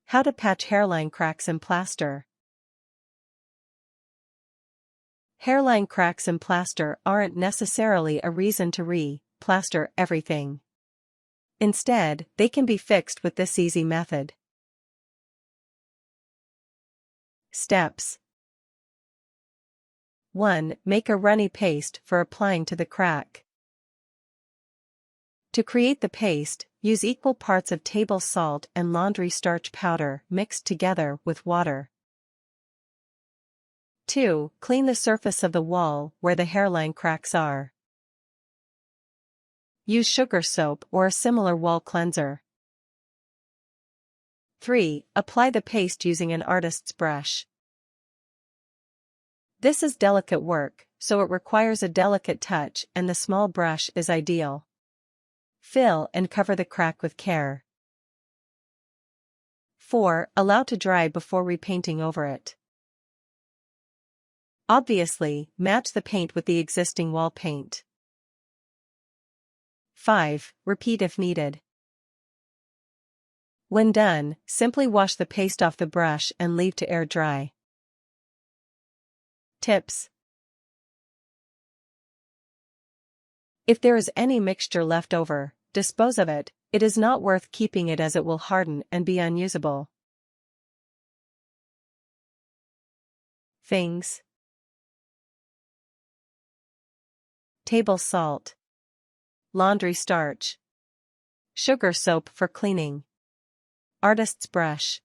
How to patch hairline cracks in plaster. Hairline cracks in plaster aren't necessarily a reason to re-plaster everything. Instead, they can be fixed with this easy method. Steps. 1. Make a runny paste for applying to the crack. To create the paste, use equal parts of table salt and laundry starch powder mixed together with water. 2. Clean the surface of the wall where the hairline cracks are. Use sugar soap or a similar wall cleanser. 3. Apply the paste using an artist's brush. This is delicate work, so it requires a delicate touch and the small brush is ideal. Fill and cover the crack with care. 4. Allow to dry before repainting over it. Obviously, match the paint with the existing wall paint. 5. Repeat if needed. When done, simply wash the paste off the brush and leave to air dry. Tips. If there is any mixture left over, dispose of it. It is not worth keeping it as it will harden and be unusable. Things. Table salt. Laundry starch. Sugar soap for cleaning. Artist's brush.